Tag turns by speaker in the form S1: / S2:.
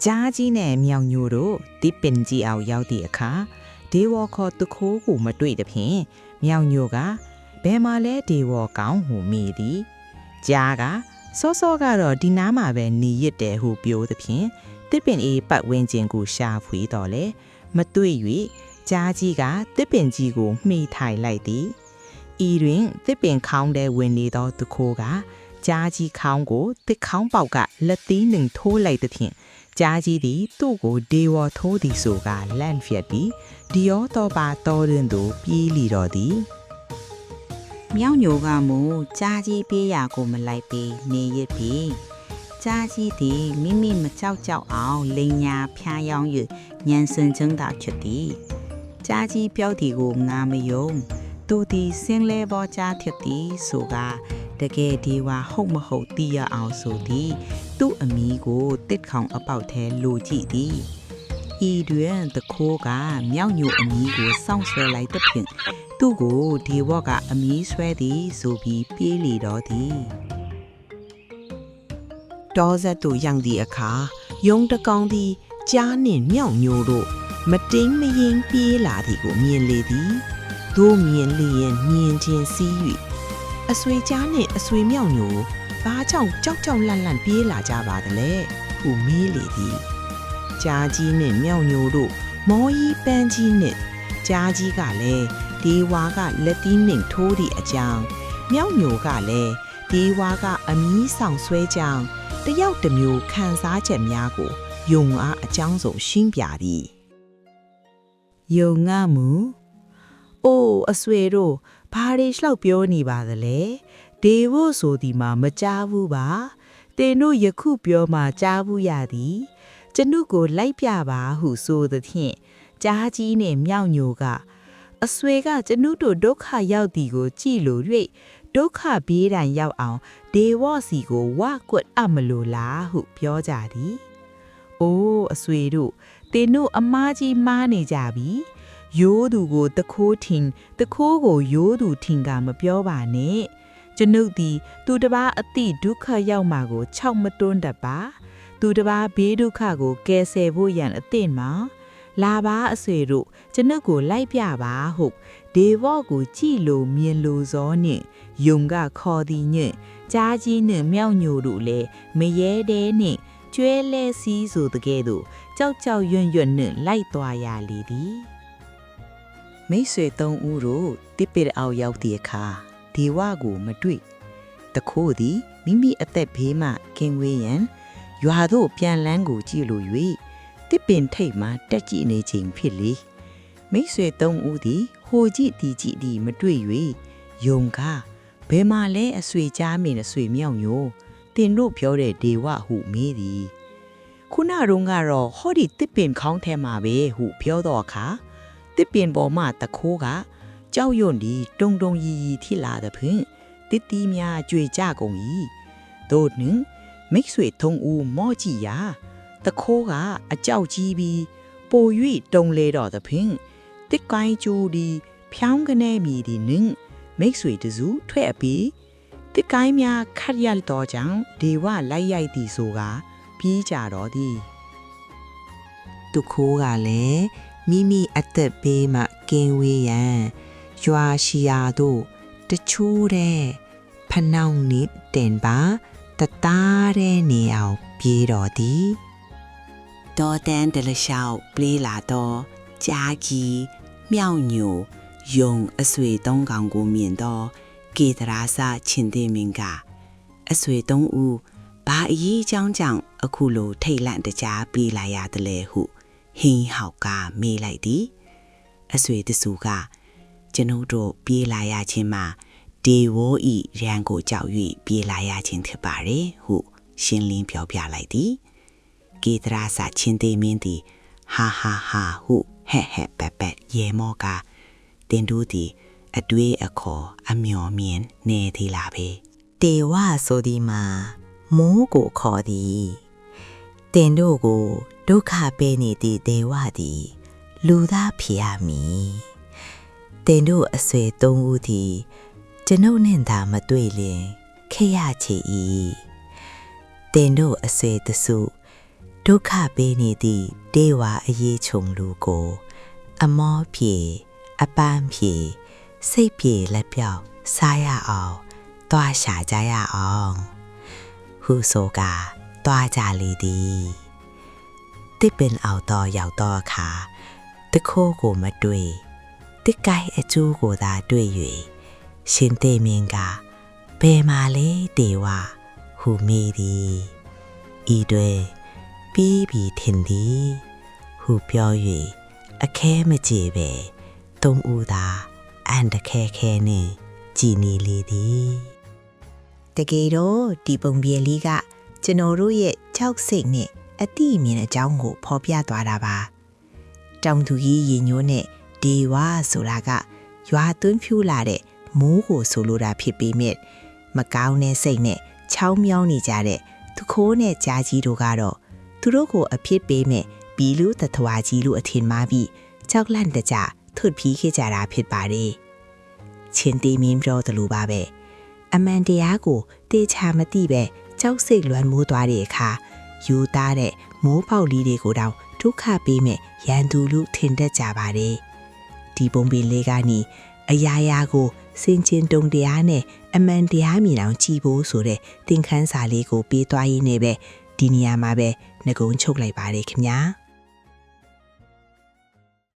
S1: ကြားကြီးနဲ့မြောင်ညိုတို့တစ်ပင်ကြီးအောင်ရောက်တဲ့အခါဒေဝခေါ်တခိုးကိုမတွေ့တဲ့ဖြင့်မြောင်ညိုကဘယ်မှာလဲဒေဝကောင်းဟုမိသည်ကြားကစောစောကတော့ဒီနားမှာပဲနေရတဲ့ဟုပြောသဖြင့်တစ်ပင်အေးပတ်ဝန်းကျင်ကိုရှာဖွေတော်လဲမတွေ့၍ကြားကြီးကတစ်ပင်ကြီးကိုမှီထိုင်လိုက်သည်ဤတွင်တစ်ပင်ခေါင်းထဲဝင်နေသောတခိုးကကြားကြီးခေါင်းကိုတစ်ခေါင်းပေါက်ကလက်သီးနှင့်ထိုးလိုက်သဖြင့်ကြားကြီးသည်သူ့ကိုဒေဝထိုးသည်ဆိုကလန့်ဖြတ်ပြီးဒီရောတော့ပါတော်တွင်သို့ပြေးလီတော်သည်မြောင်ညိုကမူကြားကြီးပြေးရာကိုမလိုက်ပြီးနေရပြီးကြားကြီးသည်မိမိမကြောက်ကြောက်အောင်လိန်ညာဖျားယောင်း၍ညံစင်ကျန်းသာချစ်သည်ကြားကြီးပြောသည်ကိုငါမယုံသူသည်စင်းလဲပေါ်ကြားထစ်သည်ဆိုကတကယ်ဒီဝါဟုတ်မဟုတ်သိရအောင်ဆိုသည်သူ့အမီကိုတစ်ခေါင်အပေါက်ထဲလိုကြည့်သည်ဤတွင်တခိုးကမြောင်ညိုအမီကိုစောင့်ဆွဲလိုက်သဖြင့်သူ့ကိုဒီဝကအမီဆွဲသည်ဆိုပြီးပြေးလီတော်သည်တောဆက်သူရောက်သည့်အခါယုံတကောင်သည်ကြားနှင့်မြောင်ညိုတို့မတင်းမရင်ပြေးလာသည်ကိုမြင်လေသည်တို့မြင်လျင်မြင်ချင်းစီး၍အဆွေကြားနှင့်အဆွေမြောင်ညိုဘာကြောင့်ကြောက်ကြောက်လန့်လန့်ပြေးလာကြပါသလဲဟုမေးလေသည်ကြားကြီးနှင့်မြောင်ညိုတို့မော်ကြီးပန်းကြီးနှင့်ကြားကြီးကလည်းဒီဝါကလက်သီးနှင့်ထိုးသည့်အကြောင်းမြောင်ညိုကလည်းဒီဝါကအမီးဆောင်ဆွဲကြောင်းတယောက်တစ်မျိုးခံစားချက်များကိုယုံအားအကြောင်းစုံရှင်းပြသည်ယုံငါမူအိုးအဆွေတို့ဘာတွေလျှောက်ပြောနေပါသလဲဒေဝဆိုဒီမှာမကြားဘူးပါတင်တို့ယခုပြောမှကြားဘူးရသည်ကျွန်ုပ်ကိုလိုက်ပြပါဟုဆိုသဖြင့်ကြားကြီးနဲ့မြောင်ညိုကအဆွေကကျွန်ုပ်တို့ဒုက္ခရောက်သည်ကိုကြည်လို့၍ဒုက္ခဘေးဒဏ်ရောက်အောင်ဒေဝစီကိုဝကွတ်အမလို့လားဟုပြောကြသည်အိုးအဆွေတို့တင်တို့အမားကြီးမားနေကြပြီရိုးသူကိုတခိုးထင်တခိုးကိုရိုးသူထင်ကမပြောပါနဲ့ကျွန်ုပ်သည်သူတစ်ပါးအတိဒုက္ခရောက်မှာကိုခြောက်မတွန်းတတ်ပါသူတစ်ပါးဘေးဒုက္ခကိုကယ်ဆယ်ဖို့ရန်အသင့်မှာလာပါအဆွေတို့ကျွန်ုပ်ကိုလိုက်ပြပါဟုတ်ဒေဝကိုကြည်လို့မြင်လို့ဇောနှင့်ယုံကခေါ်သည်ညင့်ကြားကြီးနှင့်မြောင်ညိုတို့လည်းမရဲတဲ့နှင့်ကျွဲလဲစည်းဆိုတကဲ့သို့ကြောက်ကြောက်ရွံ့ရွံ့နှင့်လိုက်သွားရလေသည်မိတ်ဆွေသုံးဦးတို့တစ်ပစ်အောင်ရောက်သည့်အခါဒေဝကိုမတွေ့တခိုးသည်မိမိအသက်ဘေးမှကင်းဝေးရန်ရွာသို့ပြန်လန်းကိုကြည့်လို၍တစ်ပင်ထိပ်မှတက်ကြည့်နေခြင်းဖြစ်လေမိတ်ဆွေသုံးဦးသည်ဟိုကြည့်ဒီကြည့်ဒီမတွေ့၍ယုံကဘယ်မှလဲအဆွေကြားမင်းအဆွေမြောင်ညိုတင်တို့ပြောတဲ့ဒေဝဟုမေးသည်ခုနတုန်းကတော့ဟောဒီတစ်ပင်ခေါင်းထဲမှာပဲဟုပြောတော့အခါတစ်ပင်ပေါ်မှတခိုးကကြောက်ရွံ့ဒီတုံတုံရီရီထိလာတဲ့ဖြင့်တစ်တီးများကြွေကြကုန်၏တို့နှင့်မိတ်ဆွေထုံဦးမော့ကြည့်ရာတခိုးကအကြောက်ကြီးပြီးပို၍တုံလေတော့တဲ့ဖြင့်တစ်ကိုင်းကျူဒီဖြောင်းကနေမီဒီနှင့်မိတ်ဆွေတစုထွက်အပြီးတစ်ကိုင်းများခတ်ရတော့ကြောင့်ဒေဝလိုက်ရိုက်သည်ဆိုကပြေးကြတော့သည်သူခိုးကလည်းမိမိအသက်ဘေးမှကင်းဝေးရန်ရွာရှိရာသို့တချိုးတဲ့ဖနှောင်းနစ်တင်ပါတသားတဲ့နေအောင်ပြေးတော်သည်ဒေါ်တန်တလျှောက်ပြေးလာတော့ကြားကြီးမြောင်ညိုယုံအဆွေသုံးကောင်ကိုမြင်တော့ကေတရာစာချင်းသိမင်းကအဆွေသုံးဦးဘာအရေးအကြောင်းကြောင့်အခုလိုထိတ်လန့်တကြားပြေးလာရတယ်လေဟုဟင်းဟောက်ကမေးလိုက်သည်အဆွေတစုကကျွန်ုပ်တို့ပြေးလာရခြင်းမှာဒေဝဤရန်ကိုကြောက်၍ပြေးလာရခြင်းဖြစ်ပါれဟုရှင်းလင်းပြောပြလိုက်သည်ကေတရာစာချင်းသေးမင်းသည်ဟာဟာဟာဟုဟဲ့ဟဲ့ပက်ပက်ရေမောကတင်တို့သည်အတွေးအခေါ်အမျော်မြင်နေသေးလားပဲတေဝဆိုဒီမှာမိုးကိုခေါ်သည်တင်တို့ကိုဒုက္ခပေးနေသည့်ဒေဝသည်လူသားဖြစ်ရမည်တင်တို့အဆွေသုံးဦးသည်ကျွန်ုပ်နှင့်သာမတွေ့လျင်ခေရချေ၏တင်တို့အဆွေတစုဒ
S2: ဒုက္ခပေးနေသည့်တေဝါအရေးချုံလူကိုအမောပြေအပန်းပြေစိတ်ပြေလက်ပြောက်စားရအောင်သွားရှာကြရအောင်ဟုဆိုကသွားကြလေသည်တစ်ပင်အောင်တော့ရောက်တော့အခါတခိုးကိုမတွေ့တစ်ကိုင်းအကျိုးကိုသာတွေ့၍ရှင်သေမင်းကဘယ်မှာလဲတေဝဟုမေးသည်ဤတွင်ပြီးပြီထင်သည်ဟုပြော၍အခဲမကြေပဲသုံးဦးသာအန်တခဲခဲနှင့်ကြည်နေလေသည်တကယ်တော့ဒီပုံပြင်လေးကကျွန်တော်တို့ရဲ့ကြောက်စိတ်နဲ့အတိအမြင်အကြောင်းကိုဖော်ပြသွားတာပါတောင်သူကြီးရင်ညိုးနဲ့ဒေဝဆိုတာကရွာသွင်းဖြူလာတဲ့မိုးကိုဆိုလိုတာဖြစ်ပေမဲ့မကောင်းတဲ့စိတ်နဲ့ချောင်းမြောင်းနေကြတဲ့သူခိုးနဲ့ကြားကြီးတို့ကတော့သူတို့ကိုအဖြစ်ပေးမဲ့ဘီလူတထွားကြီးလူအထင်မှားပြီးကြောက်လန့်တကြထွတ်ပြီးခဲ့ကြတာဖြစ်ပါတယ်ချင်းတီမင်းပြောတယ်လို့ပါပဲအမှန်တရားကိုတေချာမသိပဲကြောက်စိတ်လွမ်းမိုးသွားတဲ့အခါယူသားတဲ့မိုးပေါက်လေးတွေကိုတောင်ဒုက္ခပေးမဲ့ရန်သူလူထင်တတ်ကြပါတယ်ဒီပုံပင်လေးကနေအရာရာကိုစင်ကျင်တုံတရားနဲ့အမှန်တရားမြင်အောင်ကြည်ဖို့ဆိုတဲ့သင်ခန်းစာလေးကိုပေးသွားရင်းနဲ့ပဲဒီနေရာမှာပဲငကုံချုပ်လိုက်ပါတယ်ခင်ဗျာ